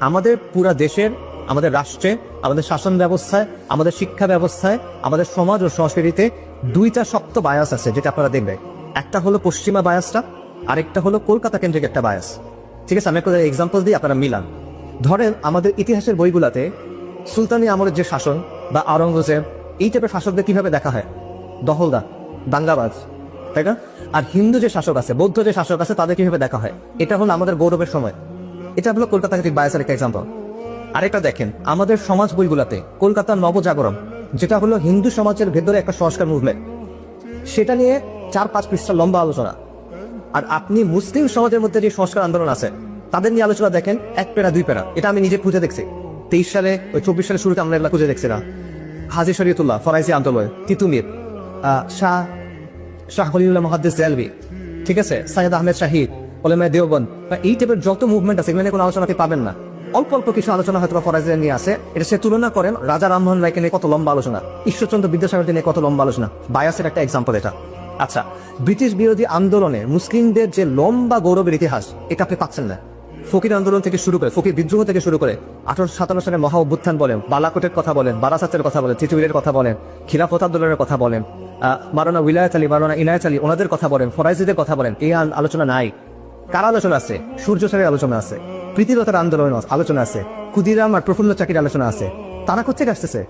আমাদের পুরা দেশের, আমাদের রাষ্ট্রে, আমাদের শাসন ব্যবস্থায়, আমাদের শিক্ষা ব্যবস্থায়, আমাদের সমাজ ও সংস্কৃতিতে দুইটা শক্ত বায়াস আছে, যেটা আপনারা দেখবেন। একটা হলো পশ্চিমা বায়াসটা, আরেকটা হলো কলকাতা কেন্দ্রিক একটা বায়াস। ঠিক আছে, আমি একটা এক্সাম্পল দিই, আপনারা মিলান। ধরেন আমাদের ইতিহাসের বইগুলাতে সুলতানি আমলের যে শাসন বা আওরঙ্গজেব, এই টাইপের শাসকদের কিভাবে দেখা হয়? দখলদার, দাঙ্গাবাজ, তাই না? আর হিন্দু যে শাসক আছে, বৌদ্ধ যে শাসক আছে, তাদের কিভাবে দেখা হয়? এটা হলো আমাদের গৌরবের সময়। এটা হলো কলকাতা কেন্দ্রিক বায়াসের একটা এক্সাম্পল। আরেকটা দেখেন, আমাদের সমাজ বইগুলাতে কলকাতার নবজাগরণ, যেটা হলো হিন্দু সমাজের ভেতরে একটা সংস্কার মুভমেন্ট, সেটা নিয়ে 4-5 পৃষ্ঠা লম্বা আলোচনা। আর আপনি মুসলিম সমাজের মধ্যে যে সংস্কার আন্দোলন আছে, তাদের নিয়ে আলোচনা দেখেন 1 প্যারা 2 প্যারা। এটা আমি নিজে খুঁজে দেখছি। 23 সালে, ওই 24 সালের শুরুতে আমরা এগুলা খুঁজে দেখছি না। হাজী শরীয়তুল্লাহ, ফরাইজি আন্দোলন, তিতুমির, শাহ খলিলুল্লাহ মুহাদ্দিস দেলভি, ঠিক আছে, সাইয়েদ আহমেদ শাহিদ, ওলামায়ে দেওবন্দ, বা এই টাইপের যত মুভমেন্ট আছে, এগুলো নিয়ে কোনো আলোচনা আপনি পাবেন না। অল্প অল্প কিছু আলোচনা হয়তো ফরাইজি নিয়ে আছে। এটা সে তুলনা করেন রাজা রামমোহন রায়কে নিয়ে কত লম্বা আলোচনা, ঈশ্বরচন্দ্র বিদ্যাসাগরকে নিয়ে কত লম্বা আলোচনা। বায়াসের একটা এক্সাম্পল এটা। আচ্ছা, ব্রিটিশ বিরোধী আন্দোলনে মুসলিমদের যে লম্বা গৌরবের ইতিহাস, এটা আপনি পাচ্ছেন না। ফকির আন্দোলন থেকে শুরু করে, ফকির বিদ্রোহ থেকে শুরু করে 1857 সালে মহা অভ্যুত্থান বলেন, বালাকোটের কথা বলেন, বারাসাতের কথা বলেন, তিতুমিরের কথা বলেন, খিলাফত আন্দোলনের কথা বলেন, মাওলানা উইলায়াত আলী, মাওলানা ইনায়েত আলী, ওনাদের কথা বলেন, ফরাইজিদের কথা বলেন, এই আলোচনা নাই। কার আলোচনা আছে? সূর্য স্যারের আলোচনা আছে, প্রীতিলতার আন্দোলনের আলোচনা আছে, ক্ষুদিরাম আর প্রফুল্ল চাকির আলোচনা আছে। তারা কোথেকে আসতেছে?